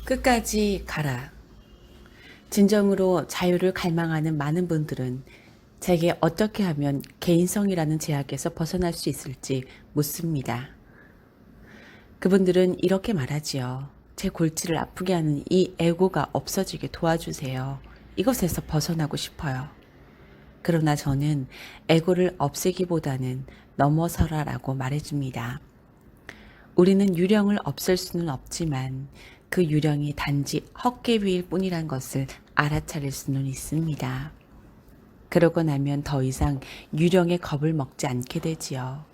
끝까지 가라. 진정으로 자유를 갈망하는 많은 분들은 제게 어떻게 하면 개인성이라는 제약에서 벗어날 수 있을지 묻습니다. 그분들은 이렇게 말하지요. 제 골치를 아프게 하는 이 에고가 없어지게 도와주세요. 이것에서 벗어나고 싶어요. 그러나 저는 에고를 없애기보다는 넘어서라라고 말해줍니다. 우리는 유령을 없앨 수는 없지만 그 유령이 단지 헛개비일 뿐이란 것을 알아차릴 수는 있습니다. 그러고 나면 더 이상 유령의 겁을 먹지 않게 되지요.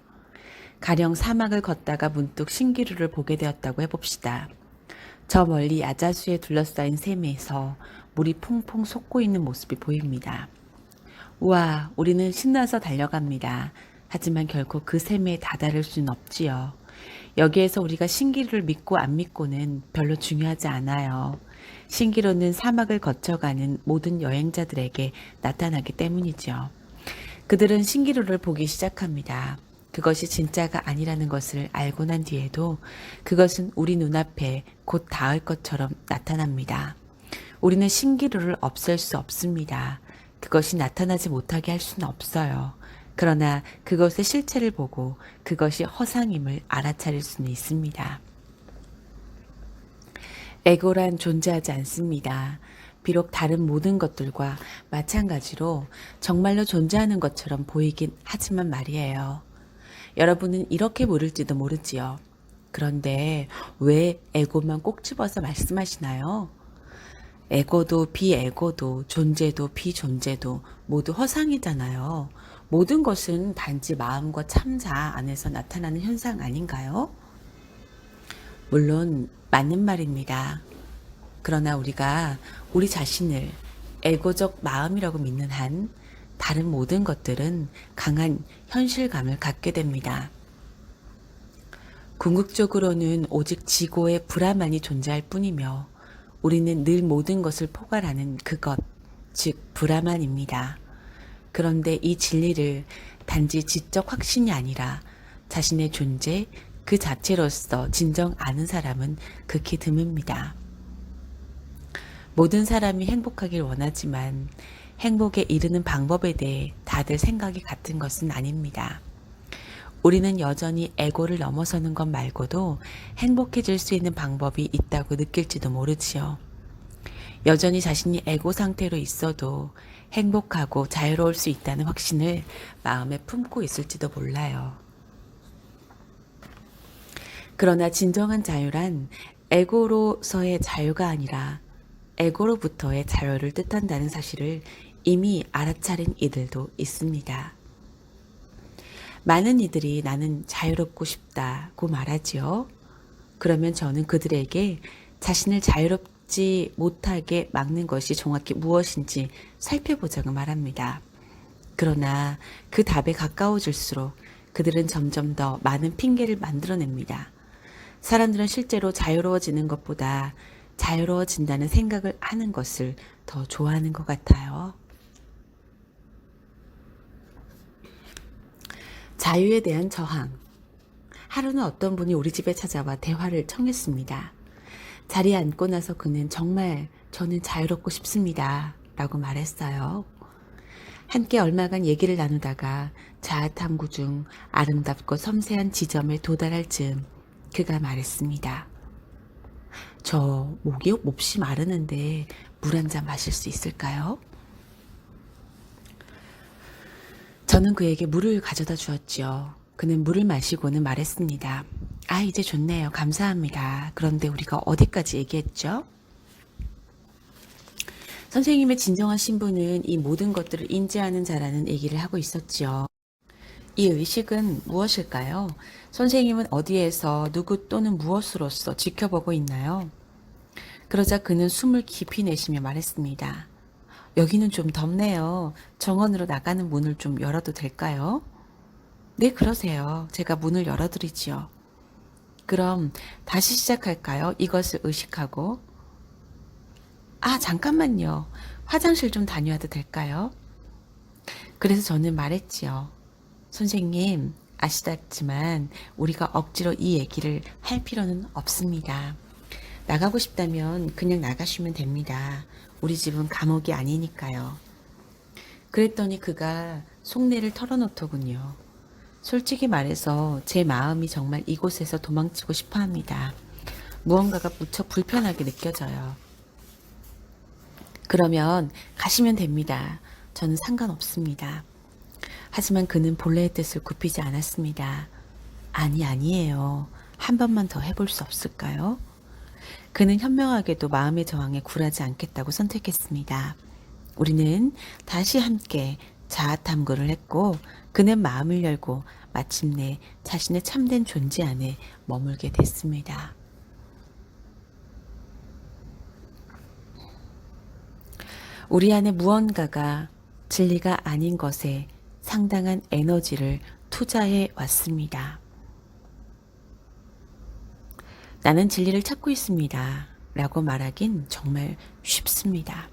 가령 사막을 걷다가 문득 신기루를 보게 되었다고 해봅시다. 저 멀리 야자수에 둘러싸인 샘에서 물이 퐁퐁 솟고 있는 모습이 보입니다. 우와, 우리는 신나서 달려갑니다. 하지만 결코 그 샘에 다다를 수는 없지요. 여기에서 우리가 신기루를 믿고 안 믿고는 별로 중요하지 않아요. 신기루는 사막을 거쳐가는 모든 여행자들에게 나타나기 때문이죠. 그들은 신기루를 보기 시작합니다. 그것이 진짜가 아니라는 것을 알고 난 뒤에도 그것은 우리 눈앞에 곧 닿을 것처럼 나타납니다. 우리는 신기루를 없앨 수 없습니다. 그것이 나타나지 못하게 할 수는 없어요. 그러나 그것의 실체를 보고 그것이 허상임을 알아차릴 수는 있습니다. 에고란 존재하지 않습니다. 비록 다른 모든 것들과 마찬가지로 정말로 존재하는 것처럼 보이긴 하지만 말이에요. 여러분은 이렇게 물을지도 모르지요. 그런데 왜 에고만 꼭 집어서 말씀하시나요? 에고도 비에고도 존재도 비존재도 모두 허상이잖아요. 모든 것은 단지 마음과 참자 안에서 나타나는 현상 아닌가요? 물론 맞는 말입니다. 그러나 우리가 우리 자신을 에고적 마음이라고 믿는 한 다른 모든 것들은 강한 현실감을 갖게 됩니다. 궁극적으로는 오직 지고의 불화만이 존재할 뿐이며 우리는 늘 모든 것을 포괄하는 그것, 즉 불화만입니다. 그런데 이 진리를 단지 지적 확신이 아니라 자신의 존재 그 자체로서 진정 아는 사람은 극히 드뭅니다. 모든 사람이 행복하길 원하지만 행복에 이르는 방법에 대해 다들 생각이 같은 것은 아닙니다. 우리는 여전히 에고를 넘어서는 것 말고도 행복해질 수 있는 방법이 있다고 느낄지도 모르지요. 여전히 자신이 에고 상태로 있어도 행복하고 자유로울 수 있다는 확신을 마음에 품고 있을지도 몰라요. 그러나 진정한 자유란 에고로서의 자유가 아니라 에고로부터의 자유를 뜻한다는 사실을 이미 알아차린 이들도 있습니다. 많은 이들이 나는 자유롭고 싶다고 말하지요. 그러면 저는 그들에게 자신을 자유롭지 못하게 막는 것이 정확히 무엇인지 살펴보자고 말합니다. 그러나 그 답에 가까워질수록 그들은 점점 더 많은 핑계를 만들어냅니다. 사람들은 실제로 자유로워지는 것보다 자유로워진다는 생각을 하는 것을 더 좋아하는 것 같아요. 자유에 대한 저항. 하루는 어떤 분이 우리 집에 찾아와 대화를 청했습니다. 자리에 앉고 나서 그는 정말 저는 자유롭고 싶습니다. 라고 말했어요. 함께 얼마간 얘기를 나누다가 자아탐구 중 아름답고 섬세한 지점에 도달할 즈음 그가 말했습니다. 저 목이 몹시 마르는데 물 한 잔 마실 수 있을까요? 저는 그에게 물을 가져다 주었지요. 그는 물을 마시고는 말했습니다. 아, 이제 좋네요. 감사합니다. 그런데 우리가 어디까지 얘기했죠? 선생님의 진정한 신분은 이 모든 것들을 인지하는 자라는 얘기를 하고 있었지요. 이 의식은 무엇일까요? 선생님은 어디에서 누구 또는 무엇으로서 지켜보고 있나요? 그러자 그는 숨을 깊이 내쉬며 말했습니다. 여기는 좀 덥네요. 정원으로 나가는 문을 좀 열어도 될까요? 네, 그러세요. 제가 문을 열어드리지요. 그럼 다시 시작할까요? 이것을 의식하고. 아, 잠깐만요. 화장실 좀 다녀와도 될까요? 그래서 저는 말했지요. 선생님, 아시다지만 우리가 억지로 이 얘기를 할 필요는 없습니다. 나가고 싶다면 그냥 나가시면 됩니다. 우리 집은 감옥이 아니니까요. 그랬더니 그가 속내를 털어놓더군요. 솔직히 말해서 제 마음이 정말 이곳에서 도망치고 싶어 합니다. 무언가가 무척 불편하게 느껴져요. 그러면 가시면 됩니다. 저는 상관없습니다. 하지만 그는 본래의 뜻을 굽히지 않았습니다. 아니에요. 한 번만 더 해볼 수 없을까요? 그는 현명하게도 마음의 저항에 굴하지 않겠다고 선택했습니다. 우리는 다시 함께 자아 탐구를 했고 그는 마음을 열고 마침내 자신의 참된 존재 안에 머물게 됐습니다. 우리 안에 무언가가 진리가 아닌 것에 상당한 에너지를 투자해 왔습니다. 나는 진리를 찾고 있습니다. 라고 말하긴 정말 쉽습니다.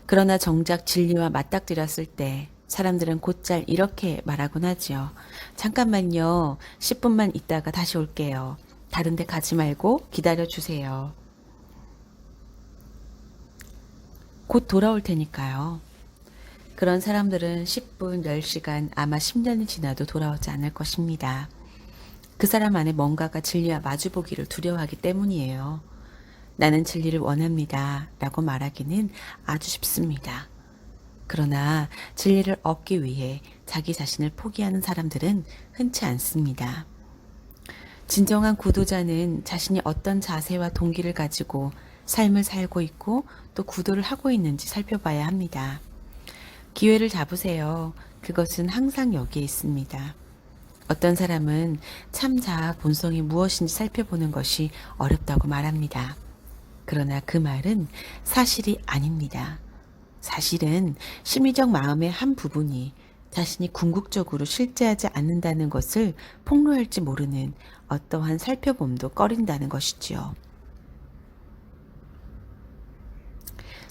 그러나 정작 진리와 맞닥뜨렸을 때 사람들은 곧잘 이렇게 말하곤 하지요. 잠깐만요. 10분만 있다가 다시 올게요. 다른 데 가지 말고 기다려 주세요. 곧 돌아올 테니까요. 그런 사람들은 10분, 10시간, 아마 10년이 지나도 돌아오지 않을 것입니다. 그 사람 안에 뭔가가 진리와 마주보기를 두려워하기 때문이에요. 나는 진리를 원합니다. 라고 말하기는 아주 쉽습니다. 그러나 진리를 얻기 위해 자기 자신을 포기하는 사람들은 흔치 않습니다. 진정한 구도자는 자신이 어떤 자세와 동기를 가지고 삶을 살고 있고 또 구도를 하고 있는지 살펴봐야 합니다. 기회를 잡으세요. 그것은 항상 여기에 있습니다. 어떤 사람은 참 자아 본성이 무엇인지 살펴보는 것이 어렵다고 말합니다. 그러나 그 말은 사실이 아닙니다. 사실은 심리적 마음의 한 부분이 자신이 궁극적으로 실제하지 않는다는 것을 폭로할지 모르는 어떠한 살펴봄도 꺼린다는 것이지요.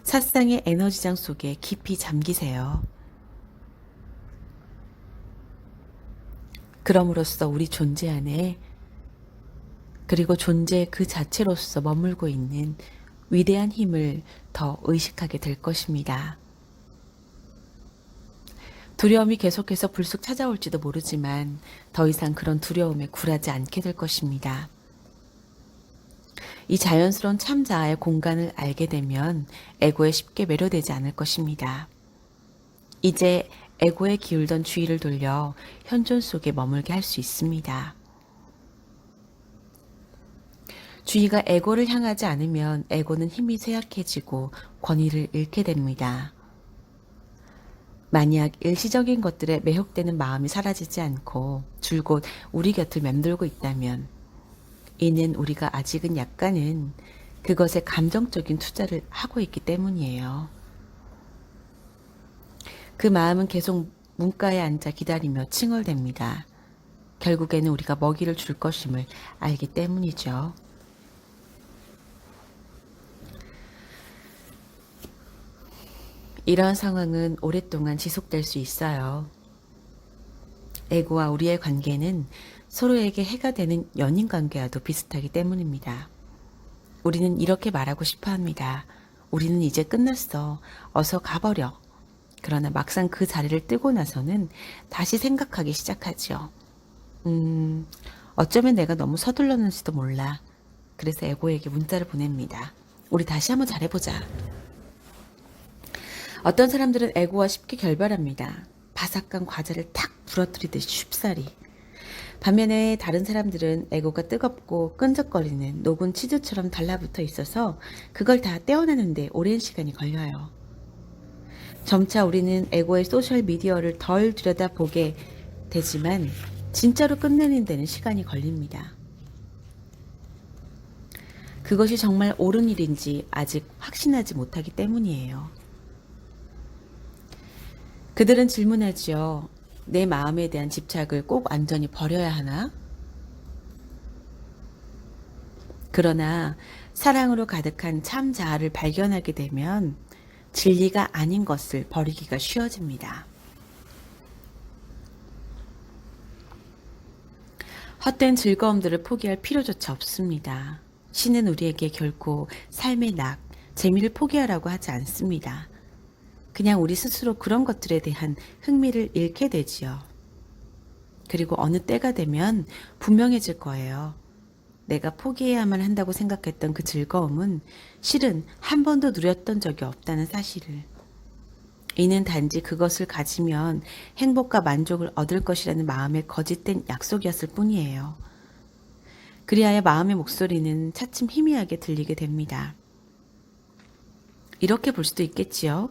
사상의 에너지장 속에 깊이 잠기세요. 그럼으로써 우리 존재 안에 그리고 존재 그 자체로서 머물고 있는 위대한 힘을 더 의식하게 될 것입니다. 두려움이 계속해서 불쑥 찾아올지도 모르지만 더 이상 그런 두려움에 굴하지 않게 될 것입니다. 이 자연스러운 참자아의 공간을 알게 되면 에고에 쉽게 매료되지 않을 것입니다. 이제 에고에 기울던 주의를 돌려 현존 속에 머물게 할 수 있습니다. 주의가 에고를 향하지 않으면 에고는 힘이 쇠약해지고 권위를 잃게 됩니다. 만약 일시적인 것들에 매혹되는 마음이 사라지지 않고 줄곧 우리 곁을 맴돌고 있다면 이는 우리가 아직은 약간은 그것에 감정적인 투자를 하고 있기 때문이에요. 그 마음은 계속 문가에 앉아 기다리며 칭얼댑니다. 결국에는 우리가 먹이를 줄 것임을 알기 때문이죠. 이러한 상황은 오랫동안 지속될 수 있어요. 에고와 우리의 관계는 서로에게 해가 되는 연인 관계와도 비슷하기 때문입니다. 우리는 이렇게 말하고 싶어 합니다. 우리는 이제 끝났어. 어서 가버려. 그러나 막상 그 자리를 뜨고 나서는 다시 생각하기 시작하지요. 어쩌면 내가 너무 서둘렀는지도 몰라. 그래서 에고에게 문자를 보냅니다. 우리 다시 한번 잘해보자. 어떤 사람들은 에고와 쉽게 결별합니다. 바삭한 과자를 탁 부러뜨리듯이 쉽사리. 반면에 다른 사람들은 에고가 뜨겁고 끈적거리는 녹은 치즈처럼 달라붙어 있어서 그걸 다 떼어내는데 오랜 시간이 걸려요. 점차 우리는 에고의 소셜미디어를 덜 들여다보게 되지만 진짜로 끝내는 데는 시간이 걸립니다. 그것이 정말 옳은 일인지 아직 확신하지 못하기 때문이에요. 그들은 질문하지요. 내 마음에 대한 집착을 꼭 완전히 버려야 하나? 그러나 사랑으로 가득한 참 자아를 발견하게 되면 진리가 아닌 것을 버리기가 쉬워집니다. 헛된 즐거움들을 포기할 필요조차 없습니다. 신은 우리에게 결코 삶의 낙, 재미를 포기하라고 하지 않습니다. 그냥 우리 스스로 그런 것들에 대한 흥미를 잃게 되지요. 그리고 어느 때가 되면 분명해질 거예요. 내가 포기해야만 한다고 생각했던 그 즐거움은 실은 한 번도 누렸던 적이 없다는 사실을. 이는 단지 그것을 가지면 행복과 만족을 얻을 것이라는 마음의 거짓된 약속이었을 뿐이에요. 그리하여 마음의 목소리는 차츰 희미하게 들리게 됩니다. 이렇게 볼 수도 있겠지요.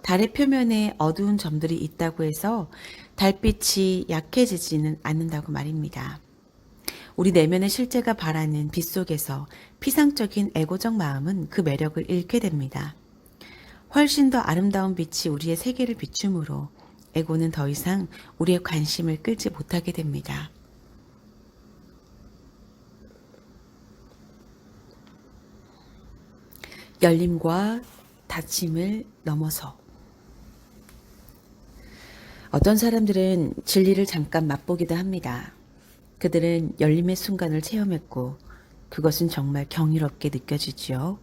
달의 표면에 어두운 점들이 있다고 해서 달빛이 약해지지는 않는다고 말입니다. 우리 내면의 실제가 바라는 빛 속에서 피상적인 애고적 마음은 그 매력을 잃게 됩니다. 훨씬 더 아름다운 빛이 우리의 세계를 비추므로 에고는 더 이상 우리의 관심을 끌지 못하게 됩니다. 열림과 닫힘을 넘어서 어떤 사람들은 진리를 잠깐 맛보기도 합니다. 그들은 열림의 순간을 체험했고 그것은 정말 경이롭게 느껴지지요.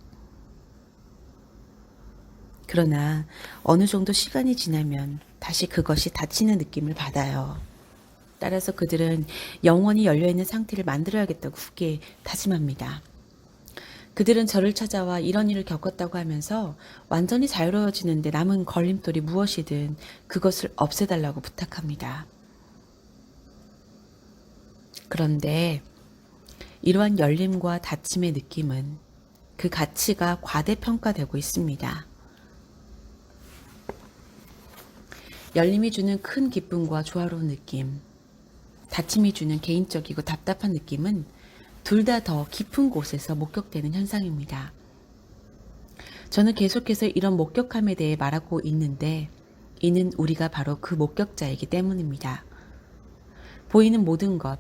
그러나 어느 정도 시간이 지나면 다시 그것이 닫히는 느낌을 받아요. 따라서 그들은 영원히 열려있는 상태를 만들어야겠다고 굳게 다짐합니다. 그들은 저를 찾아와 이런 일을 겪었다고 하면서 완전히 자유로워지는데 남은 걸림돌이 무엇이든 그것을 없애달라고 부탁합니다. 그런데 이러한 열림과 닫힘의 느낌은 그 가치가 과대평가되고 있습니다. 열림이 주는 큰 기쁨과 조화로운 느낌, 닫힘이 주는 개인적이고 답답한 느낌은 둘 다 더 깊은 곳에서 목격되는 현상입니다. 저는 계속해서 이런 목격함에 대해 말하고 있는데 이는 우리가 바로 그 목격자이기 때문입니다. 보이는 모든 것,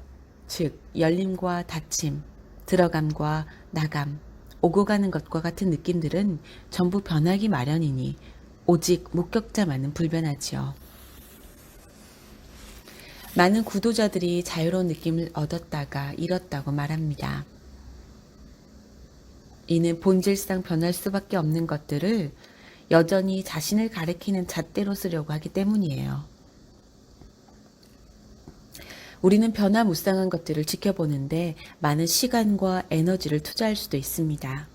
즉 열림과 닫힘, 들어감과 나감, 오고 가는 것과 같은 느낌들은 전부 변하기 마련이니 오직 목격자만은 불변하지요. 많은 구도자들이 자유로운 느낌을 얻었다가 잃었다고 말합니다. 이는 본질상 변할 수밖에 없는 것들을 여전히 자신을 가리키는 잣대로 쓰려고 하기 때문이에요. 우리는 변화무쌍한 것들을 지켜보는데 많은 시간과 에너지를 투자할 수도 있습니다.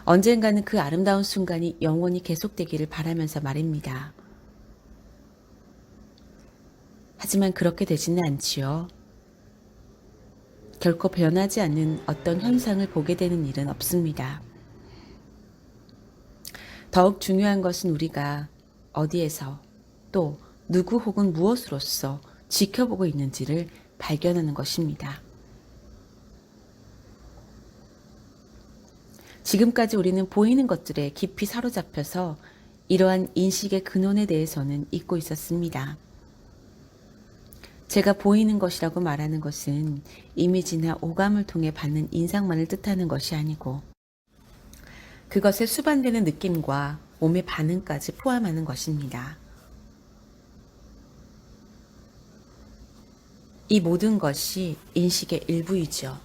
언젠가는 그 아름다운 순간이 영원히 계속되기를 바라면서 말입니다. 하지만 그렇게 되지는 않지요. 결코 변하지 않는 어떤 현상을 보게 되는 일은 없습니다. 더욱 중요한 것은 우리가 어디에서 또 누구 혹은 무엇으로서 지켜보고 있는지를 발견하는 것입니다. 지금까지 우리는 보이는 것들에 깊이 사로잡혀서 이러한 인식의 근원에 대해서는 잊고 있었습니다. 제가 보이는 것이라고 말하는 것은 이미지나 오감을 통해 받는 인상만을 뜻하는 것이 아니고 그것에 수반되는 느낌과 몸의 반응까지 포함하는 것입니다. 이 모든 것이 인식의 일부이죠.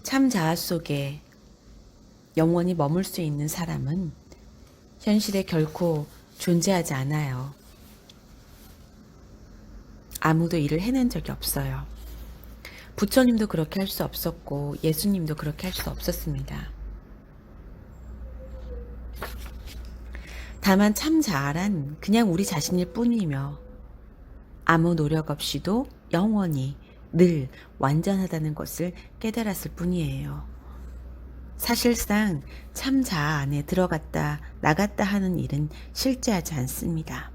참 자아 속에 영원히 머물 수 있는 사람은 현실에 결코 존재하지 않아요. 아무도 일을 해낸 적이 없어요. 부처님도 그렇게 할 수 없었고 예수님도 그렇게 할 수 없었습니다. 다만 참 자아란 그냥 우리 자신일 뿐이며 아무 노력 없이도 영원히 늘 완전하다는 것을 깨달았을 뿐이에요. 사실상 참 자아 안에 들어갔다 나갔다 하는 일은 실제하지 않습니다.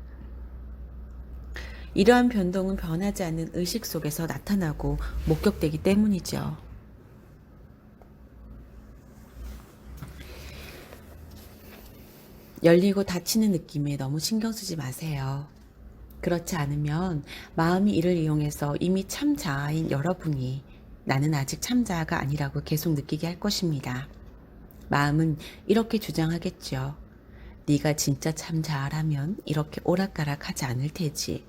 이러한 변동은 변하지 않는 의식 속에서 나타나고 목격되기 때문이죠. 열리고 닫히는 느낌에 너무 신경 쓰지 마세요. 그렇지 않으면 마음이 이를 이용해서 이미 참 자아인 여러분이 나는 아직 참 자아가 아니라고 계속 느끼게 할 것입니다. 마음은 이렇게 주장하겠죠. 네가 진짜 참 잘하면 이렇게 오락가락하지 않을 테지.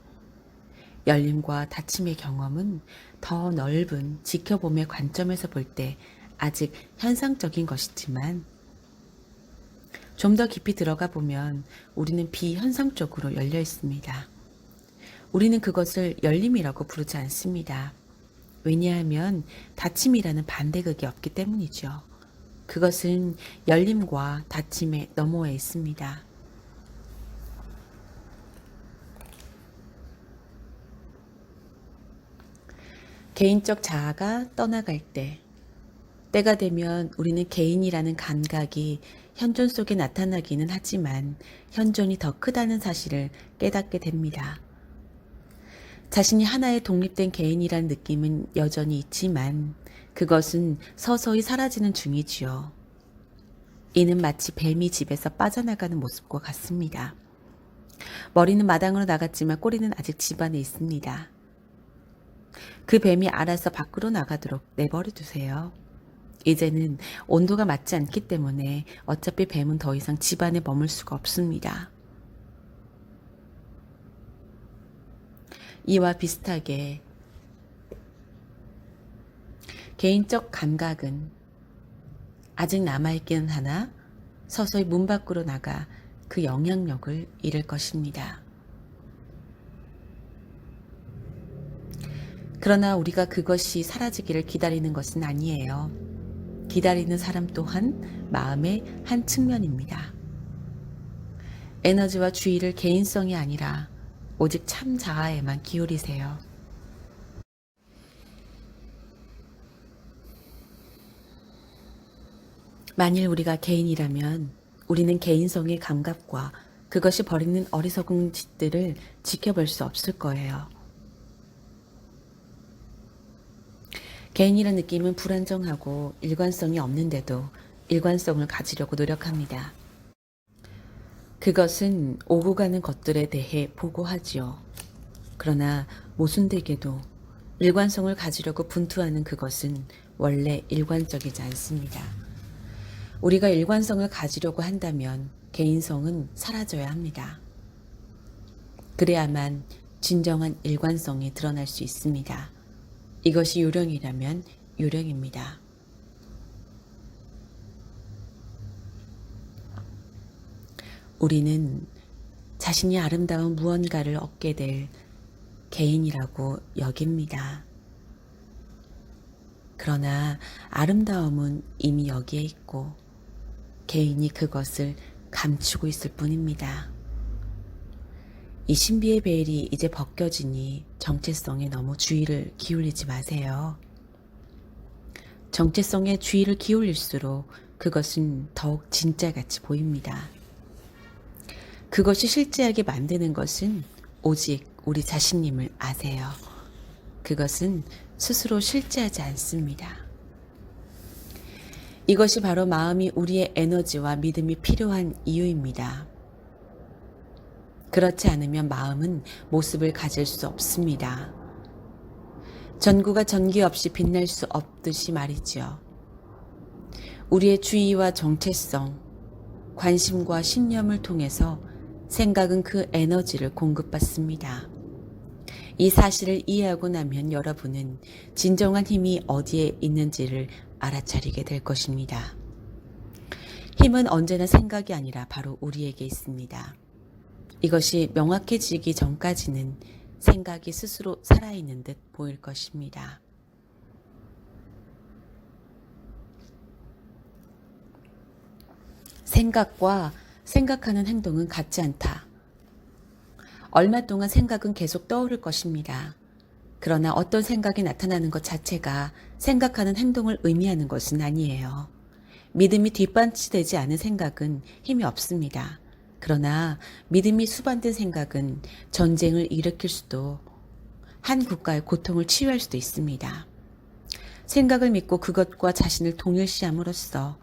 열림과 닫힘의 경험은 더 넓은 지켜봄의 관점에서 볼 때 아직 현상적인 것이지만 좀 더 깊이 들어가 보면 우리는 비현상적으로 열려 있습니다. 우리는 그것을 열림이라고 부르지 않습니다. 왜냐하면 닫힘이라는 반대극이 없기 때문이죠. 그것은 열림과 닫힘의 너머에 있습니다. 개인적 자아가 떠나갈 때, 때가 되면 우리는 개인이라는 감각이 현존 속에 나타나기는 하지만 현존이 더 크다는 사실을 깨닫게 됩니다. 자신이 하나의 독립된 개인이란 느낌은 여전히 있지만 그것은 서서히 사라지는 중이지요. 이는 마치 뱀이 집에서 빠져나가는 모습과 같습니다. 머리는 마당으로 나갔지만 꼬리는 아직 집 안에 있습니다. 그 뱀이 알아서 밖으로 나가도록 내버려 두세요. 이제는 온도가 맞지 않기 때문에 어차피 뱀은 더 이상 집 안에 머물 수가 없습니다. 이와 비슷하게 개인적 감각은 아직 남아있기는 하나 서서히 문 밖으로 나가 그 영향력을 잃을 것입니다. 그러나 우리가 그것이 사라지기를 기다리는 것은 아니에요. 기다리는 사람 또한 마음의 한 측면입니다. 에너지와 주의를 개인성이 아니라 오직 참 자아에만 기울이세요. 만일 우리가 개인이라면 우리는 개인성의 감각과 그것이 벌이는 어리석은 짓들을 지켜볼 수 없을 거예요. 개인이란 느낌은 불안정하고 일관성이 없는데도 일관성을 가지려고 노력합니다. 그것은 오고 가는 것들에 대해 보고하지요. 그러나 모순되게도 일관성을 가지려고 분투하는 그것은 원래 일관적이지 않습니다. 우리가 일관성을 가지려고 한다면 개인성은 사라져야 합니다. 그래야만 진정한 일관성이 드러날 수 있습니다. 이것이 요령이라면 요령입니다. 우리는 자신이 아름다운 무언가를 얻게 될 개인이라고 여깁니다. 그러나 아름다움은 이미 여기에 있고 개인이 그것을 감추고 있을 뿐입니다. 이 신비의 베일이 이제 벗겨지니 정체성에 너무 주의를 기울이지 마세요. 정체성에 주의를 기울일수록 그것은 더욱 진짜같이 보입니다. 그것이 실제하게 만드는 것은 오직 우리 자신임을 아세요. 그것은 스스로 실제하지 않습니다. 이것이 바로 마음이 우리의 에너지와 믿음이 필요한 이유입니다. 그렇지 않으면 마음은 모습을 가질 수 없습니다. 전구가 전기 없이 빛날 수 없듯이 말이지요. 우리의 주의와 정체성, 관심과 신념을 통해서 생각은 그 에너지를 공급받습니다. 이 사실을 이해하고 나면 여러분은 진정한 힘이 어디에 있는지를 알아차리게 될 것입니다. 힘은 언제나 생각이 아니라 바로 우리에게 있습니다. 이것이 명확해지기 전까지는 생각이 스스로 살아있는 듯 보일 것입니다. 생각과 생각하는 행동은 같지 않다. 얼마 동안 생각은 계속 떠오를 것입니다. 그러나 어떤 생각이 나타나는 것 자체가 생각하는 행동을 의미하는 것은 아니에요. 믿음이 뒷받침되지 않은 생각은 힘이 없습니다. 그러나 믿음이 수반된 생각은 전쟁을 일으킬 수도 한 국가의 고통을 치유할 수도 있습니다. 생각을 믿고 그것과 자신을 동일시함으로써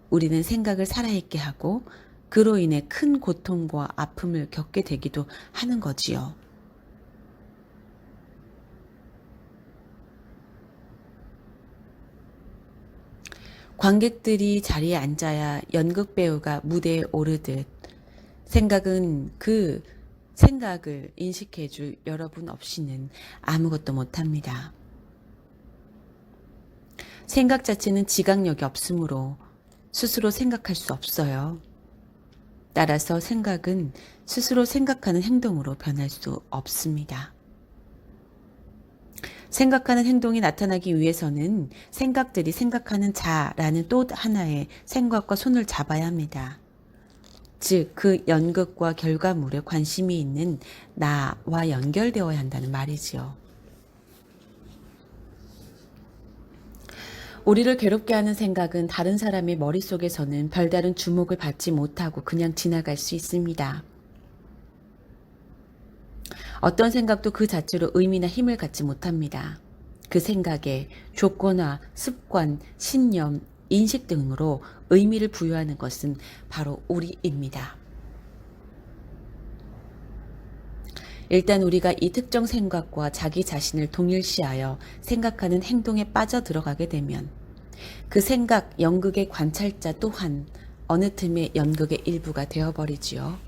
우리는 생각을 살아있게 하고 그로 인해 큰 고통과 아픔을 겪게 되기도 하는 거지요. 관객들이 자리에 앉아야 연극 배우가 무대에 오르듯 생각은 그 생각을 인식해 줄 여러분 없이는 아무것도 못합니다. 생각 자체는 지각력이 없으므로 스스로 생각할 수 없어요. 따라서 생각은 스스로 생각하는 행동으로 변할 수 없습니다. 생각하는 행동이 나타나기 위해서는 생각들이 생각하는 자라는 또 하나의 생각과 손을 잡아야 합니다. 즉, 그 연극과 결과물에 관심이 있는 나와 연결되어야 한다는 말이지요. 우리를 괴롭게 하는 생각은 다른 사람의 머릿속에서는 별다른 주목을 받지 못하고 그냥 지나갈 수 있습니다. 어떤 생각도 그 자체로 의미나 힘을 갖지 못합니다. 그 생각에 조건화, 습관, 신념, 인식 등으로 의미를 부여하는 것은 바로 우리입니다. 일단 우리가 이 특정 생각과 자기 자신을 동일시하여 생각하는 행동에 빠져들어가게 되면 그 생각 연극의 관찰자 또한 어느 틈에 연극의 일부가 되어버리지요.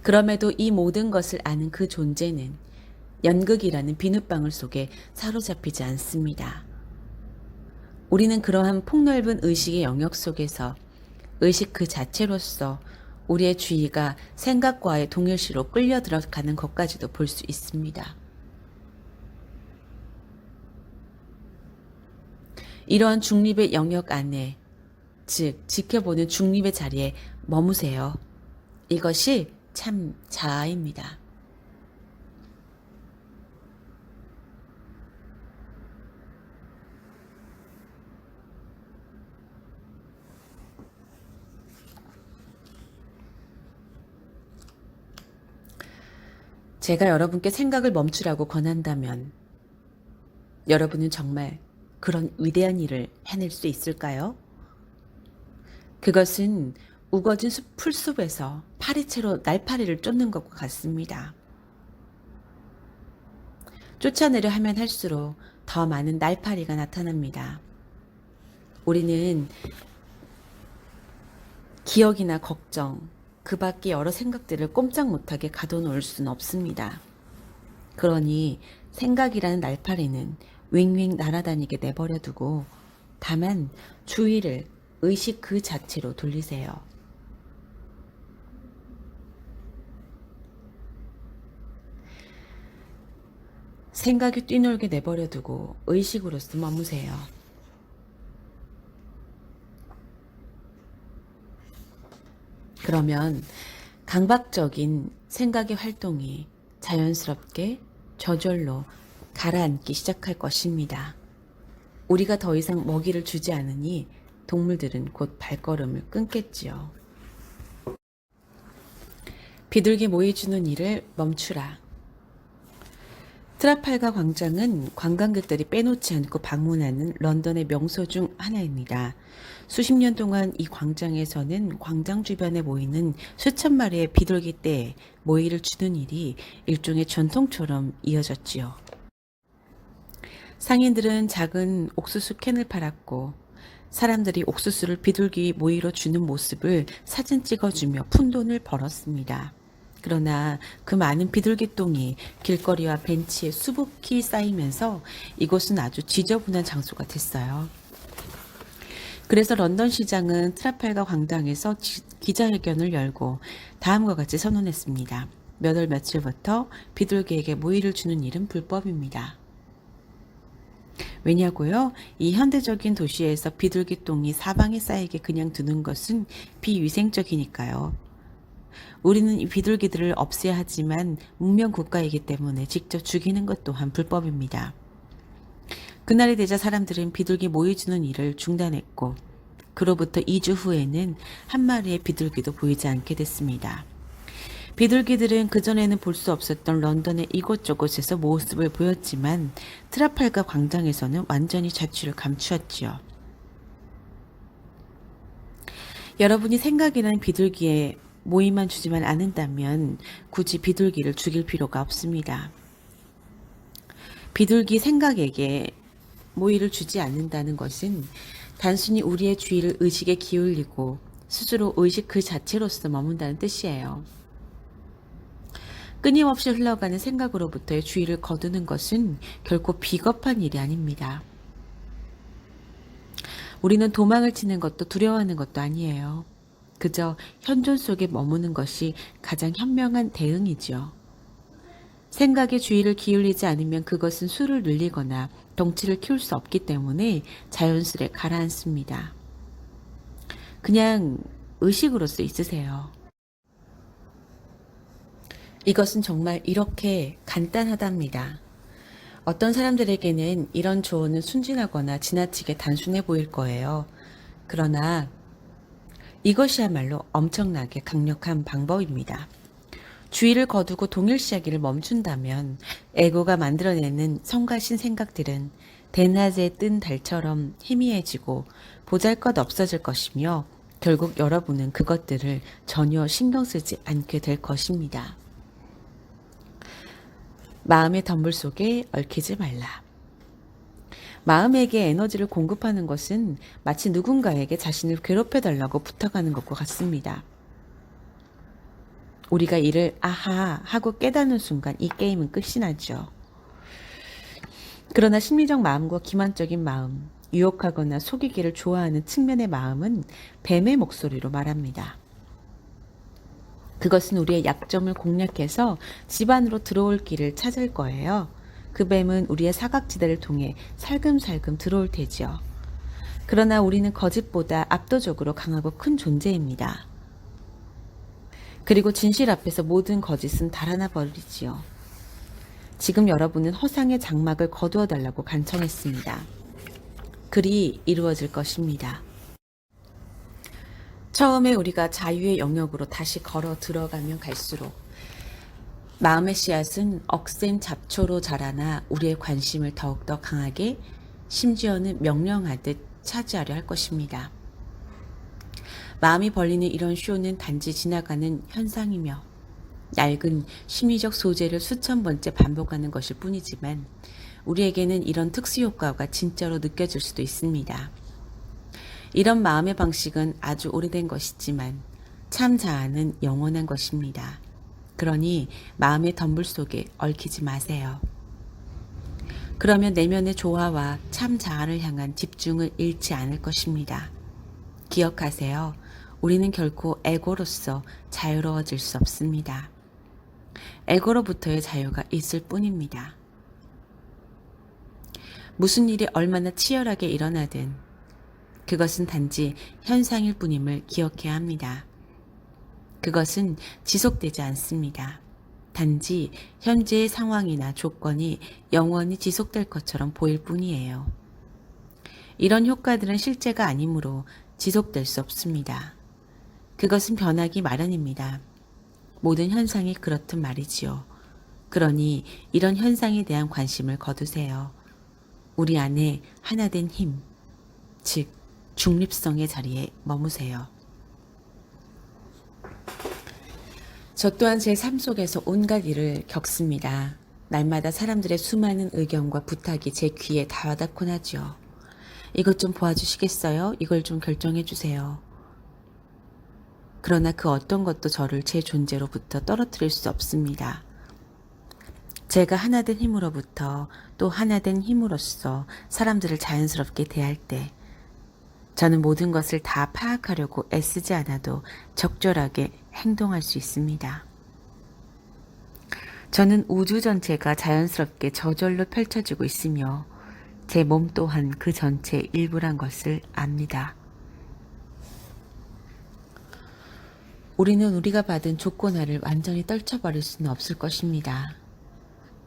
그럼에도 이 모든 것을 아는 그 존재는 연극이라는 비눗방울 속에 사로잡히지 않습니다. 우리는 그러한 폭넓은 의식의 영역 속에서 의식 그 자체로서 우리의 주의가 생각과의 동일시로 끌려 들어가는 것까지도 볼 수 있습니다. 이러한 중립의 영역 안에, 즉 지켜보는 중립의 자리에 머무세요. 이것이 참 자아입니다. 제가 여러분께 생각을 멈추라고 권한다면 여러분은 정말 그런 위대한 일을 해낼 수 있을까요? 그것은 우거진 풀숲에서 파리채로 날파리를 쫓는 것과 같습니다. 쫓아내려 하면 할수록 더 많은 날파리가 나타납니다. 우리는 기억이나 걱정, 그 밖의 여러 생각들을 꼼짝 못하게 가둬놓을 수는 없습니다. 그러니 생각이라는 날파리는 윙윙 날아다니게 내버려 두고 다만 주의를 의식 그 자체로 돌리세요. 생각이 뛰놀게 내버려 두고 의식으로서 머무세요. 그러면 강박적인 생각의 활동이 자연스럽게 저절로 가라앉기 시작할 것입니다. 우리가 더 이상 먹이를 주지 않으니 동물들은 곧 발걸음을 끊겠지요. 비둘기 모이 주는 일을 멈추라. 트라팔가 광장은 관광객들이 빼놓지 않고 방문하는 런던의 명소 중 하나입니다. 수십 년 동안 이 광장에서는 광장 주변에 모이는 수천 마리의 비둘기 떼에 모이를 주는 일이 일종의 전통처럼 이어졌지요. 상인들은 작은 옥수수 캔을 팔았고 사람들이 옥수수를 비둘기 모이로 주는 모습을 사진 찍어주며 푼돈을 벌었습니다. 그러나 그 많은 비둘기똥이 길거리와 벤치에 수북히 쌓이면서 이곳은 아주 지저분한 장소가 됐어요. 그래서 런던 시장은 트라팔가 광장에서 기자회견을 열고 다음과 같이 선언했습니다. 몇 월 며칠부터 비둘기에게 모이를 주는 일은 불법입니다. 왜냐고요? 이 현대적인 도시에서 비둘기똥이 사방에 쌓이게 그냥 두는 것은 비위생적이니까요. 우리는 이 비둘기들을 없애야 하지만 문명 국가이기 때문에 직접 죽이는 것 또한 불법입니다. 그날이 되자 사람들은 비둘기 모이 주는 일을 중단했고 그로부터 2주 후에는 한 마리의 비둘기도 보이지 않게 됐습니다. 비둘기들은 그전에는 볼 수 없었던 런던의 이곳저곳에서 모습을 보였지만 트라팔가 광장에서는 완전히 자취를 감추었지요. 여러분이 생각이라는 비둘기에 모이만 주지만 않는다면 굳이 비둘기를 죽일 필요가 없습니다. 비둘기 생각에게 모이를 주지 않는다는 것은 단순히 우리의 주의를 의식에 기울이고 스스로 의식 그 자체로서 머문다는 뜻이에요. 끊임없이 흘러가는 생각으로부터의 주의를 거두는 것은 결코 비겁한 일이 아닙니다. 우리는 도망을 치는 것도 두려워하는 것도 아니에요. 그저 현존 속에 머무는 것이 가장 현명한 대응이지요. 생각에 주의를 기울이지 않으면 그것은 수를 늘리거나 덩치를 키울 수 없기 때문에 자연스레 가라앉습니다. 그냥 의식으로서 있으세요. 이것은 정말 이렇게 간단하답니다. 어떤 사람들에게는 이런 조언은 순진하거나 지나치게 단순해 보일 거예요. 그러나 이것이야말로 엄청나게 강력한 방법입니다. 주의를 거두고 동일시하기를 멈춘다면 에고가 만들어내는 성가신 생각들은 대낮에 뜬 달처럼 희미해지고 보잘것 없어질 것이며 결국 여러분은 그것들을 전혀 신경 쓰지 않게 될 것입니다. 마음의 덤불 속에 얽히지 말라. 마음에게 에너지를 공급하는 것은 마치 누군가에게 자신을 괴롭혀달라고 부탁하는 것과 같습니다. 우리가 이를 아하 하고 깨닫는 순간 이 게임은 끝이 나죠. 그러나 심리적 마음과 기만적인 마음, 유혹하거나 속이기를 좋아하는 측면의 마음은 뱀의 목소리로 말합니다. 그것은 우리의 약점을 공략해서 집 안으로 들어올 길을 찾을 거예요. 그 뱀은 우리의 사각지대를 통해 살금살금 들어올 테지요. 그러나 우리는 거짓보다 압도적으로 강하고 큰 존재입니다. 그리고 진실 앞에서 모든 거짓은 달아나 버리지요. 지금 여러분은 허상의 장막을 거두어 달라고 간청했습니다. 그리 이루어질 것입니다. 처음에 우리가 자유의 영역으로 다시 걸어 들어가면 갈수록 마음의 씨앗은 억센 잡초로 자라나 우리의 관심을 더욱더 강하게 심지어는 명령하듯 차지하려 할 것입니다. 마음이 벌리는 이런 쇼는 단지 지나가는 현상이며 낡은 심리적 소재를 수천 번째 반복하는 것일 뿐이지만 우리에게는 이런 특수효과가 진짜로 느껴질 수도 있습니다. 이런 마음의 방식은 아주 오래된 것이지만 참 자아는 영원한 것입니다. 그러니 마음의 덤불 속에 얽히지 마세요. 그러면 내면의 조화와 참 자아를 향한 집중을 잃지 않을 것입니다. 기억하세요. 우리는 결코 에고로서 자유로워질 수 없습니다. 에고로부터의 자유가 있을 뿐입니다. 무슨 일이 얼마나 치열하게 일어나든 그것은 단지 현상일 뿐임을 기억해야 합니다. 그것은 지속되지 않습니다. 단지 현재의 상황이나 조건이 영원히 지속될 것처럼 보일 뿐이에요. 이런 효과들은 실제가 아니므로 지속될 수 없습니다. 그것은 변하기 마련입니다. 모든 현상이 그렇듯 말이지요. 그러니 이런 현상에 대한 관심을 거두세요. 우리 안에 하나된 힘, 즉 중립성의 자리에 머무세요. 저 또한 제 삶 속에서 온갖 일을 겪습니다. 날마다 사람들의 수많은 의견과 부탁이 제 귀에 다 와닿곤 하죠. 이것 좀 도와주시겠어요? 이걸 좀 결정해 주세요. 그러나 그 어떤 것도 저를 제 존재로부터 떨어뜨릴 수 없습니다. 제가 하나된 힘으로부터 또 하나된 힘으로써 사람들을 자연스럽게 대할 때 저는 모든 것을 다 파악하려고 애쓰지 않아도 적절하게 행동할 수 있습니다. 저는 우주 전체가 자연스럽게 저절로 펼쳐지고 있으며 제 몸 또한 그 전체의 일부란 것을 압니다. 우리는 우리가 받은 조건화를 완전히 떨쳐버릴 수는 없을 것입니다.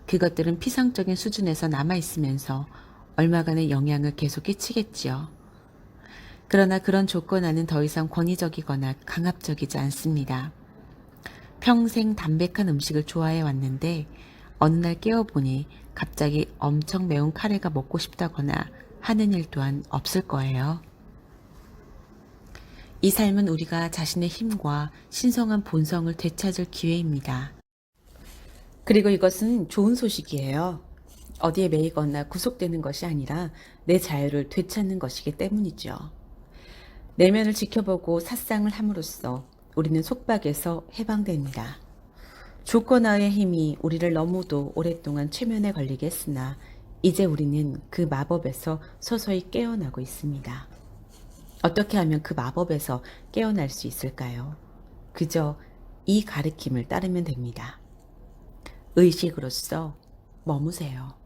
그것들은 피상적인 수준에서 남아있으면서 얼마간의 영향을 계속 끼치겠지요. 그러나 그런 조건화는 더 이상 권위적이거나 강압적이지 않습니다. 평생 담백한 음식을 좋아해 왔는데 어느 날 깨어보니 갑자기 엄청 매운 카레가 먹고 싶다거나 하는 일 또한 없을 거예요. 이 삶은 우리가 자신의 힘과 신성한 본성을 되찾을 기회입니다. 그리고 이것은 좋은 소식이에요. 어디에 매이거나 구속되는 것이 아니라 내 자유를 되찾는 것이기 때문이죠. 내면을 지켜보고 삿상을 함으로써 우리는 속박에서 해방됩니다. 주권화의 힘이 우리를 너무도 오랫동안 최면에 걸리게 했으나 이제 우리는 그 마법에서 서서히 깨어나고 있습니다. 어떻게 하면 그 마법에서 깨어날 수 있을까요? 그저 이 가르침을 따르면 됩니다. 의식으로서 머무세요.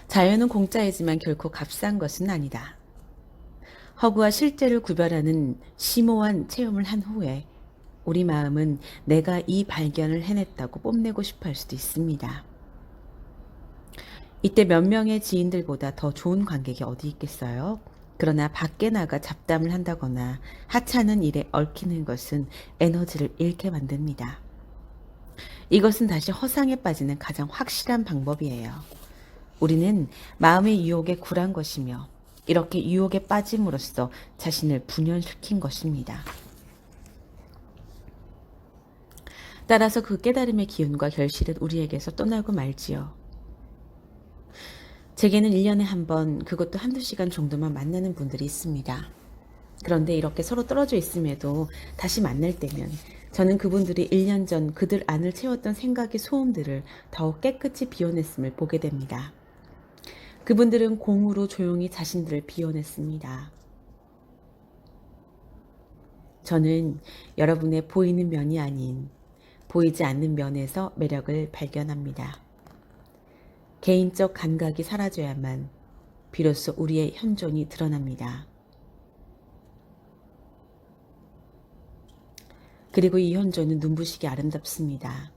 자연은 공짜이지만 결코 값싼 것은 아니다. 허구와 실제를 구별하는 심오한 체험을 한 후에 우리 마음은 내가 이 발견을 해냈다고 뽐내고 싶어 할 수도 있습니다. 이때 몇 명의 지인들보다 더 좋은 관객이 어디 있겠어요? 그러나 밖에 나가 잡담을 한다거나 하찮은 일에 얽히는 것은 에너지를 잃게 만듭니다. 이것은 다시 허상에 빠지는 가장 확실한 방법이에요. 우리는 마음의 유혹에 굴한 것이며 이렇게 유혹에 빠짐으로써 자신을 분열시킨 것입니다. 따라서 그 깨달음의 기운과 결실은 우리에게서 떠나고 말지요. 제게는 1년에 한 번, 그것도 한두 시간 정도만 만나는 분들이 있습니다. 그런데 이렇게 서로 떨어져 있음에도 다시 만날 때면 저는 그분들이 1년 전 그들 안을 채웠던 생각의 소음들을 더욱 깨끗이 비워냈음을 보게 됩니다. 그분들은 공으로 조용히 자신들을 비워냈습니다. 저는 여러분의 보이는 면이 아닌 보이지 않는 면에서 매력을 발견합니다. 개인적 감각이 사라져야만 비로소 우리의 현존이 드러납니다. 그리고 이 현존은 눈부시게 아름답습니다.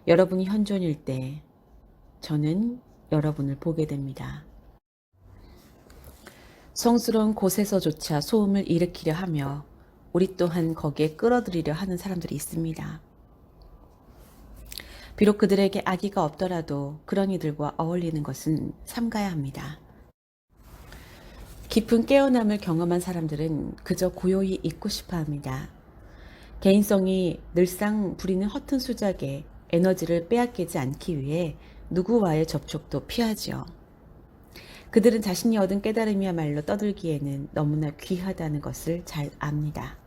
여러분이 현존일 때 저는 여러분을 보게 됩니다. 성스러운 곳에서조차 소음을 일으키려 하며 우리 또한 거기에 끌어들이려 하는 사람들이 있습니다. 비록 그들에게 악의가 없더라도 그런 이들과 어울리는 것은 삼가야 합니다. 깊은 깨어남을 경험한 사람들은 그저 고요히 있고 싶어 합니다. 개인성이 늘상 부리는 허튼 수작에 에너지를 빼앗기지 않기 위해 누구와의 접촉도 피하지요. 그들은 자신이 얻은 깨달음이야말로 떠들기에는 너무나 귀하다는 것을 잘 압니다.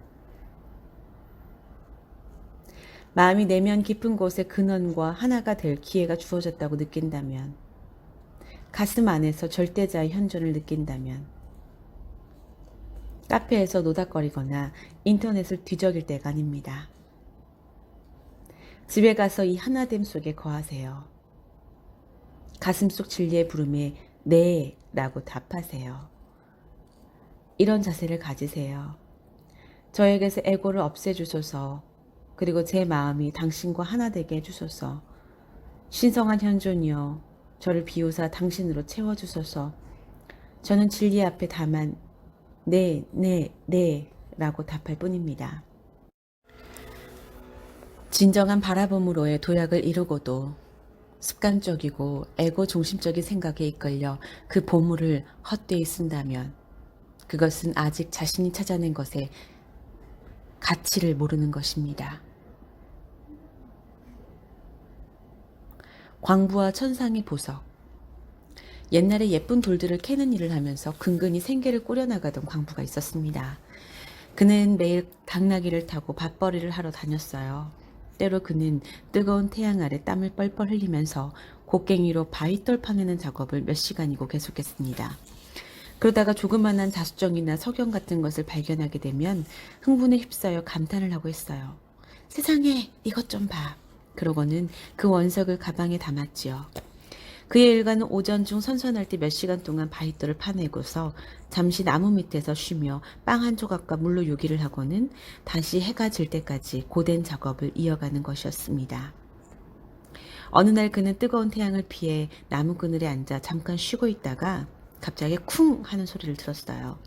마음이 내면 깊은 곳의 근원과 하나가 될 기회가 주어졌다고 느낀다면, 가슴 안에서 절대자의 현존을 느낀다면, 카페에서 노닥거리거나 인터넷을 뒤적일 때가 아닙니다. 집에 가서 이 하나됨 속에 거하세요. 가슴속 진리의 부름에 네 라고 답하세요. 이런 자세를 가지세요. 저에게서 에고를 없애주소서. 그리고 제 마음이 당신과 하나 되게 해주소서. 신성한 현존이여 저를 비우사 당신으로 채워주소서. 저는 진리 앞에 다만 네 라고 답할 뿐입니다. 진정한 바라봄으로의 도약을 이루고도 습관적이고 에고 중심적인 생각에 이끌려 그 보물을 헛되이 쓴다면 그것은 아직 자신이 찾아낸 것의 가치를 모르는 것입니다. 광부와 천상의 보석. 옛날에 예쁜 돌들을 캐는 일을 하면서 근근히 생계를 꾸려나가던 광부가 있었습니다. 그는 매일 당나귀를 타고 밭벌이를 하러 다녔어요. 때로 그는 뜨거운 태양 아래 땀을 뻘뻘 흘리면서 곡괭이로 바위돌 파내는 작업을 몇 시간이고 계속했습니다. 그러다가 조그만한 자수정이나 석영 같은 것을 발견하게 되면 흥분에 휩싸여 감탄을 하고 있어요. 세상에 이것 좀 봐. 그러고는 그 원석을 가방에 담았지요. 그의 일과는 오전 중 선선할 때 몇 시간 동안 바위돌을 파내고서 잠시 나무 밑에서 쉬며 빵 한 조각과 물로 요기를 하고는 다시 해가 질 때까지 고된 작업을 이어가는 것이었습니다. 어느 날 그는 뜨거운 태양을 피해 나무 그늘에 앉아 잠깐 쉬고 있다가 갑자기 쿵 하는 소리를 들었어요.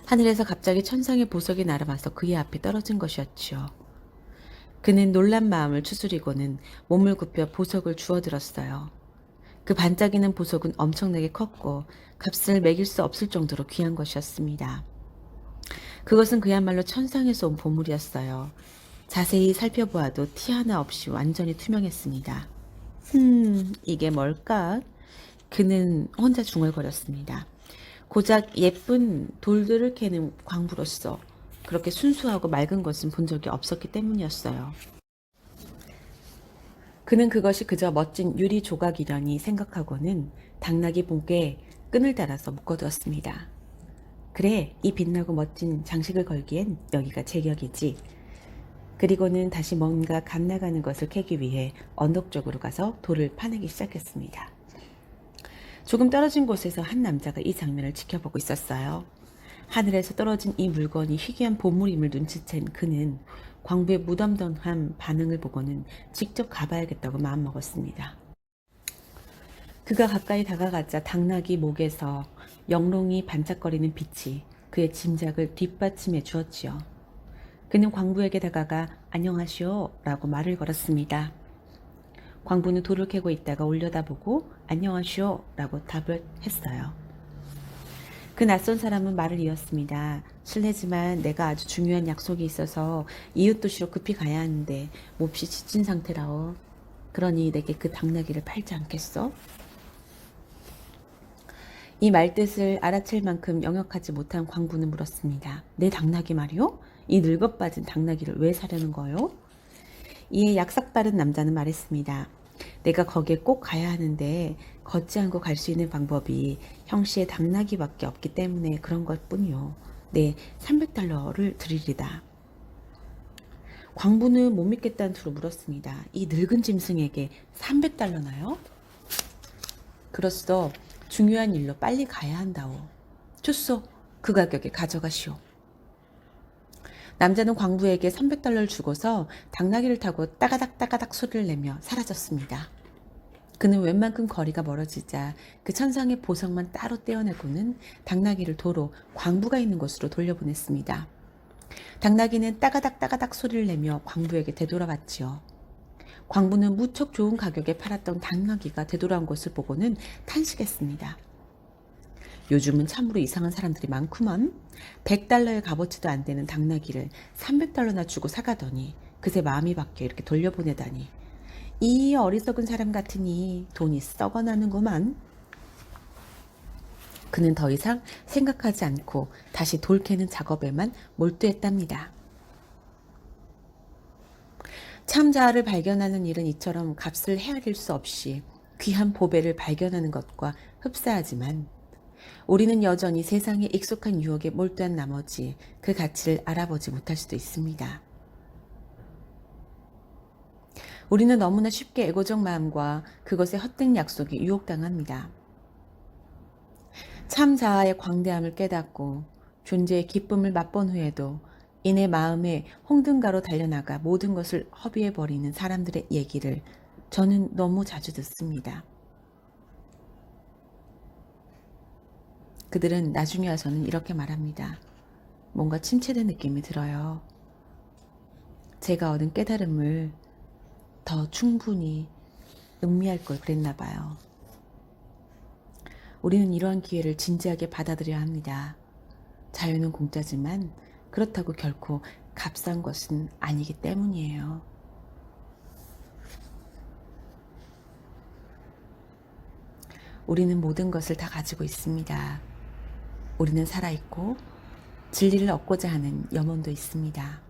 하늘에서 갑자기 천상의 보석이 날아와서 그의 앞에 떨어진 것이었지요. 그는 놀란 마음을 추스리고는 몸을 굽혀 보석을 주워들었어요. 그 반짝이는 보석은 엄청나게 컸고 값을 매길 수 없을 정도로 귀한 것이었습니다. 그것은 그야말로 천상에서 온 보물이었어요. 자세히 살펴보아도 티 하나 없이 완전히 투명했습니다. 이게 뭘까? 그는 혼자 중얼거렸습니다. 고작 예쁜 돌들을 캐는 광부로서 그렇게 순수하고 맑은 것은 본 적이 없었기 때문이었어요. 그는 그것이 그저 멋진 유리 조각이라니 생각하고는 당나귀 목에 끈을 달아서 묶어두었습니다. 그래, 이 빛나고 멋진 장식을 걸기엔 여기가 제격이지. 그리고는 다시 뭔가 감나가는 것을 캐기 위해 언덕 쪽으로 가서 돌을 파내기 시작했습니다. 조금 떨어진 곳에서 한 남자가 이 장면을 지켜보고 있었어요. 하늘에서 떨어진 이 물건이 희귀한 보물임을 눈치챈 그는 광부의 무덤덤한 반응을 보고는 직접 가봐야겠다고 마음먹었습니다. 그가 가까이 다가가자 당나귀 목에서 영롱이 반짝거리는 빛이 그의 짐작을 뒷받침해 주었지요. 그는 광부에게 다가가 안녕하시오 라고 말을 걸었습니다. 광부는 돌을 캐고 있다가 올려다보고 안녕하시오 라고 답을 했어요. 그 낯선 사람은 말을 이었습니다. 실례지만 내가 아주 중요한 약속이 있어서 이웃 도시로 급히 가야 하는데 몹시 지친 상태라오. 그러니 내게 그 당나귀를 팔지 않겠어? 이 말뜻을 알아챌 만큼 영역하지 못한 광부는 물었습니다. 내 당나귀 말이오? 이 늙어빠진 당나귀를 왜 사려는 거요? 이에 약삭빠른 남자는 말했습니다. 내가 거기에 꼭 가야 하는데 걷지 않고 갈 수 있는 방법이 형씨의 당나귀밖에 없기 때문에 그런 것뿐이요. 네, 300달러를 드리리다. 광부는 못 믿겠다는 투로 물었습니다. 이 늙은 짐승에게 300달러나요? 그렇소. 중요한 일로 빨리 가야 한다오. 좋소. 그 가격에 가져가시오. 남자는 광부에게 300달러를 주고서 당나귀를 타고 따가닥 소리를 내며 사라졌습니다. 그는 웬만큼 거리가 멀어지자 그 천상의 보석만 따로 떼어내고는 당나귀를 도로 광부가 있는 곳으로 돌려보냈습니다. 당나귀는 따가닥 소리를 내며 광부에게 되돌아왔지요. 광부는 무척 좋은 가격에 팔았던 당나귀가 되돌아온 것을 보고는 탄식했습니다. 요즘은 참으로 이상한 사람들이 많구먼. 100달러의 값어치도 안 되는 당나귀를 300달러나 주고 사가더니 그새 마음이 바뀌어 이렇게 돌려보내다니. 이 어리석은 사람 같으니 돈이 썩어나는구만. 그는 더 이상 생각하지 않고 다시 돌 캐는 작업에만 몰두했답니다. 참자아를 발견하는 일은 이처럼 값을 헤아릴 수 없이 귀한 보배를 발견하는 것과 흡사하지만 우리는 여전히 세상에 익숙한 유혹에 몰두한 나머지 그 가치를 알아보지 못할 수도 있습니다. 우리는 너무나 쉽게 애고적 마음과 그것의 헛된 약속에 유혹당합니다. 참 자아의 광대함을 깨닫고 존재의 기쁨을 맛본 후에도 이내 마음에 홍등가로 달려나가 모든 것을 허비해버리는 사람들의 얘기를 저는 너무 자주 듣습니다. 그들은 나중에 와서는 이렇게 말합니다. 뭔가 침체된 느낌이 들어요. 제가 얻은 깨달음을 더 충분히 음미할 걸 그랬나 봐요. 우리는 이러한 기회를 진지하게 받아들여야 합니다. 자유는 공짜지만 그렇다고 결코 값싼 것은 아니기 때문이에요. 우리는 모든 것을 다 가지고 있습니다. 우리는 살아있고 진리를 얻고자 하는 염원도 있습니다.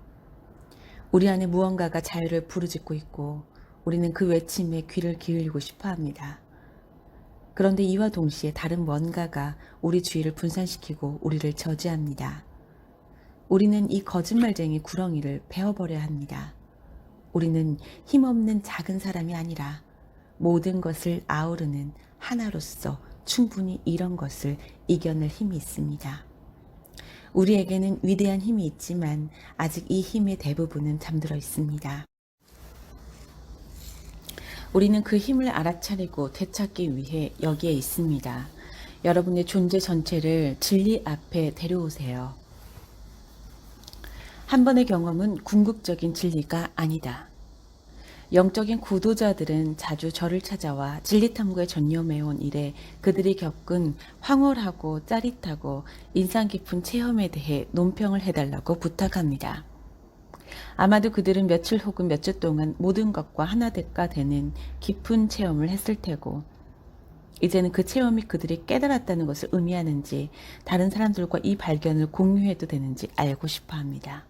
우리 안에 무언가가 자유를 부르짖고 있고 우리는 그 외침에 귀를 기울이고 싶어 합니다. 그런데 이와 동시에 다른 뭔가가 우리 주위를 분산시키고 우리를 저지합니다. 우리는 이 거짓말쟁이 구렁이를 베어버려야 합니다. 우리는 힘없는 작은 사람이 아니라 모든 것을 아우르는 하나로서 충분히 이런 것을 이겨낼 힘이 있습니다. 우리에게는 위대한 힘이 있지만 아직 이 힘의 대부분은 잠들어 있습니다. 우리는 그 힘을 알아차리고 되찾기 위해 여기에 있습니다. 여러분의 존재 전체를 진리 앞에 데려오세요. 한 번의 경험은 궁극적인 진리가 아니다. 영적인 구도자들은 자주 저를 찾아와 진리 탐구에 전념해온 이래 그들이 겪은 황홀하고 짜릿하고 인상 깊은 체험에 대해 논평을 해달라고 부탁합니다. 아마도 그들은 며칠 혹은 몇 주 동안 모든 것과 하나가 되는 깊은 체험을 했을 테고 이제는 그 체험이 그들이 깨달았다는 것을 의미하는지 다른 사람들과 이 발견을 공유해도 되는지 알고 싶어 합니다.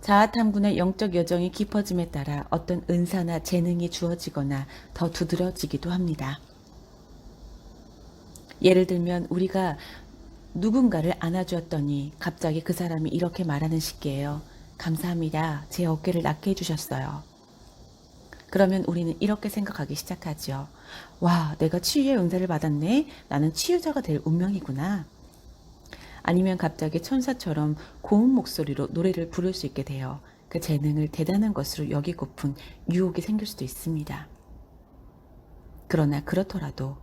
자아탐구나 영적 여정이 깊어짐에 따라 어떤 은사나 재능이 주어지거나 더 두드러지기도 합니다. 예를 들면 우리가 누군가를 안아주었더니 갑자기 그 사람이 이렇게 말하는 식이에요. 감사합니다. 제 어깨를 낫게 해주셨어요. 그러면 우리는 이렇게 생각하기 시작하죠. 와, 내가 치유의 은사를 받았네. 나는 치유자가 될 운명이구나. 아니면 갑자기 천사처럼 고운 목소리로 노래를 부를 수 있게 되어 그 재능을 대단한 것으로 여기고픈 유혹이 생길 수도 있습니다. 그러나 그렇더라도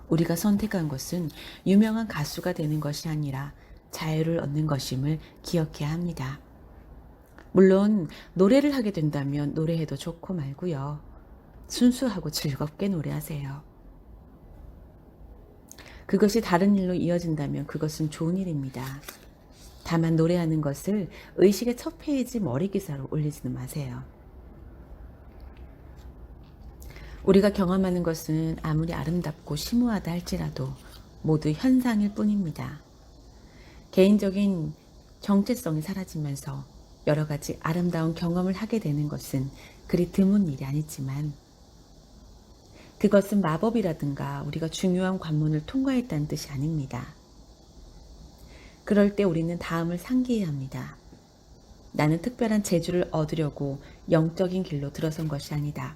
우리가 선택한 것은 유명한 가수가 되는 것이 아니라 자유를 얻는 것임을 기억해야 합니다. 물론 노래를 하게 된다면 노래해도 좋고 말고요. 순수하고 즐겁게 노래하세요. 그것이 다른 일로 이어진다면 그것은 좋은 일입니다. 다만 노래하는 것을 의식의 첫 페이지 머리 기사로 올리지는 마세요. 우리가 경험하는 것은 아무리 아름답고 심오하다 할지라도 모두 현상일 뿐입니다. 개인적인 정체성이 사라지면서 여러 가지 아름다운 경험을 하게 되는 것은 그리 드문 일이 아니지만 그것은 마법이라든가 우리가 중요한 관문을 통과했다는 뜻이 아닙니다. 그럴 때 우리는 다음을 상기해야 합니다. 나는 특별한 재주를 얻으려고 영적인 길로 들어선 것이 아니다.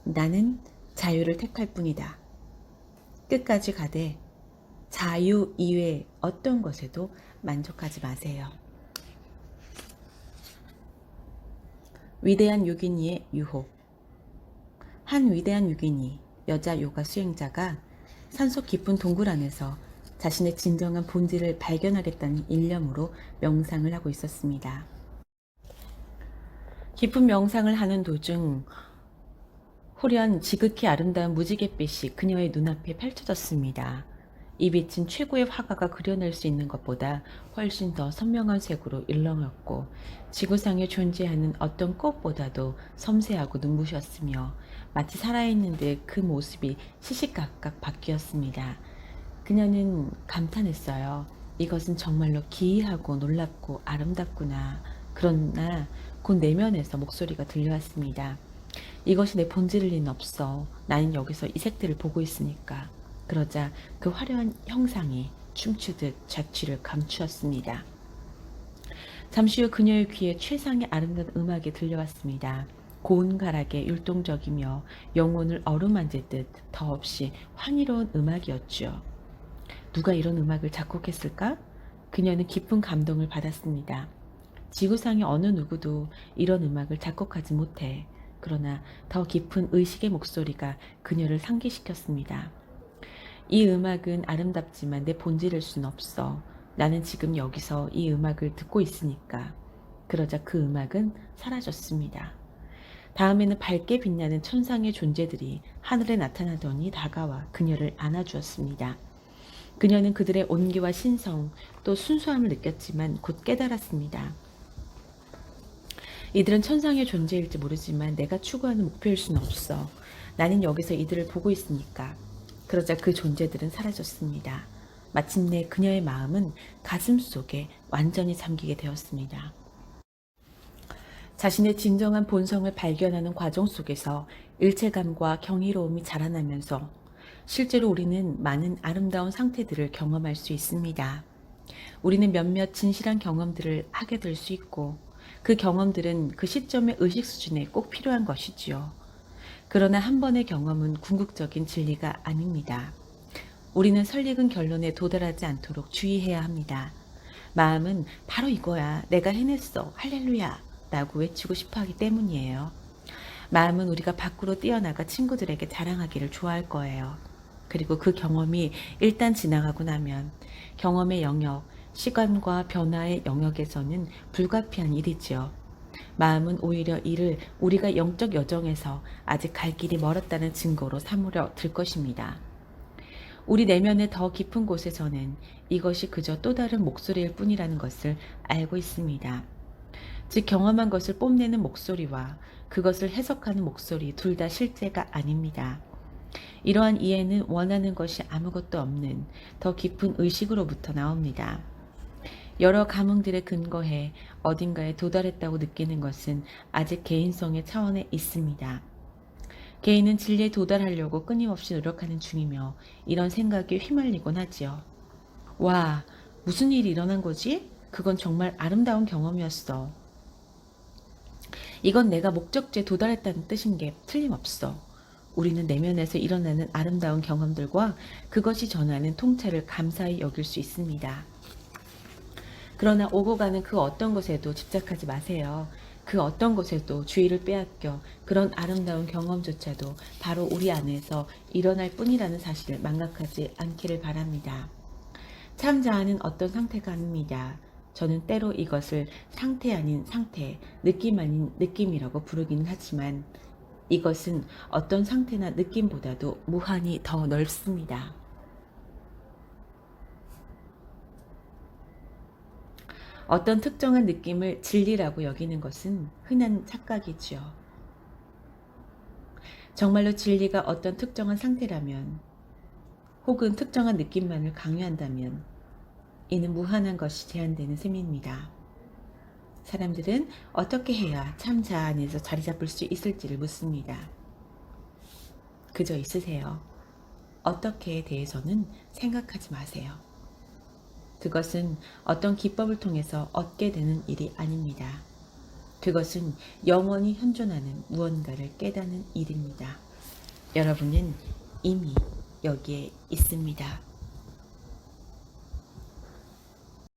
나는 자유를 택할 뿐이다. 끝까지 가되 자유 이외의 어떤 것에도 만족하지 마세요. 위대한 요기니의 유혹. 한 위대한 요기니, 여자 요가 수행자가 산속 깊은 동굴 안에서 자신의 진정한 본질을 발견하겠다는 일념으로 명상을 하고 있었습니다. 깊은 명상을 하는 도중 호련 지극히 아름다운 무지갯빛이 그녀의 눈앞에 펼쳐졌습니다. 이 빛은 최고의 화가가 그려낼 수 있는 것보다 훨씬 더 선명한 색으로 일렁였고 지구상에 존재하는 어떤 꽃보다도 섬세하고 눈부셨으며 마치 살아있는 듯 그 모습이 시시각각 바뀌었습니다. 그녀는 감탄했어요. 이것은 정말로 기이하고 놀랍고 아름답구나. 그러나 곧 내면에서 목소리가 들려왔습니다. 이것이 내 본질일 리는 없어. 나는 여기서 이 색들을 보고 있으니까. 그러자 그 화려한 형상이 춤추듯 자취를 감추었습니다. 잠시 후 그녀의 귀에 최상의 아름다운 음악이 들려왔습니다. 고운 가락에 율동적이며 영혼을 어루만질 듯 더없이 환희로운 음악이었죠. 누가 이런 음악을 작곡했을까? 그녀는 깊은 감동을 받았습니다. 지구상의 어느 누구도 이런 음악을 작곡하지 못해. 그러나 더 깊은 의식의 목소리가 그녀를 상기시켰습니다. 이 음악은 아름답지만 내 본질일 순 없어. 나는 지금 여기서 이 음악을 듣고 있으니까. 그러자 그 음악은 사라졌습니다. 다음에는 밝게 빛나는 천상의 존재들이 하늘에 나타나더니 다가와 그녀를 안아주었습니다. 그녀는 그들의 온기와 신성 또 순수함을 느꼈지만 곧 깨달았습니다. 이들은 천상의 존재일지 모르지만 내가 추구하는 목표일 수는 없어. 나는 여기서 이들을 보고 있으니까. 그러자 그 존재들은 사라졌습니다. 마침내 그녀의 마음은 가슴 속에 완전히 잠기게 되었습니다. 자신의 진정한 본성을 발견하는 과정 속에서 일체감과 경이로움이 자라나면서 실제로 우리는 많은 아름다운 상태들을 경험할 수 있습니다. 우리는 몇몇 진실한 경험들을 하게 될 수 있고 그 경험들은 그 시점의 의식 수준에 꼭 필요한 것이지요. 그러나 한 번의 경험은 궁극적인 진리가 아닙니다. 우리는 설익은 결론에 도달하지 않도록 주의해야 합니다. 마음은 바로 이거야. 내가 해냈어. 할렐루야. 라고 외치고 싶어 하기 때문이에요. 마음은 우리가 밖으로 뛰어나가 친구들에게 자랑하기를 좋아할 거예요. 그리고 그 경험이 일단 지나가고 나면 경험의 영역, 시간과 변화의 영역에서는 불가피한 일이지요. 마음은 오히려 이를 우리가 영적 여정에서 아직 갈 길이 멀었다는 증거로 삼으려 들 것입니다. 우리 내면의 더 깊은 곳에서는 이것이 그저 또 다른 목소리일 뿐이라는 것을 알고 있습니다. 즉 경험한 것을 뽐내는 목소리와 그것을 해석하는 목소리 둘 다 실제가 아닙니다. 이러한 이해는 원하는 것이 아무것도 없는 더 깊은 의식으로부터 나옵니다. 여러 감흥들에 근거해 어딘가에 도달했다고 느끼는 것은 아직 개인성의 차원에 있습니다. 개인은 진리에 도달하려고 끊임없이 노력하는 중이며 이런 생각에 휘말리곤 하지요. 와, 무슨 일이 일어난 거지? 그건 정말 아름다운 경험이었어. 이건 내가 목적지에 도달했다는 뜻인 게 틀림없어. 우리는 내면에서 일어나는 아름다운 경험들과 그것이 전하는 통찰을 감사히 여길 수 있습니다. 그러나 오고 가는 그 어떤 것에도 집착하지 마세요. 그 어떤 것에도 주의를 빼앗겨 그런 아름다운 경험조차도 바로 우리 안에서 일어날 뿐이라는 사실을 망각하지 않기를 바랍니다. 참 자아는 어떤 상태가 아닙니다. 저는 때로 이것을 상태 아닌 상태, 느낌 아닌 느낌이라고 부르기는 하지만 이것은 어떤 상태나 느낌보다도 무한히 더 넓습니다. 어떤 특정한 느낌을 진리라고 여기는 것은 흔한 착각이지요. 정말로 진리가 어떤 특정한 상태라면 혹은 특정한 느낌만을 강요한다면 이는 무한한 것이 제한되는 셈입니다. 사람들은 어떻게 해야 참 자아 안에서 자리 잡을 수 있을지를 묻습니다. 그저 있으세요. 어떻게에 대해서는 생각하지 마세요. 그것은 어떤 기법을 통해서 얻게 되는 일이 아닙니다. 그것은 영원히 현존하는 무언가를 깨닫는 일입니다. 여러분은 이미 여기에 있습니다.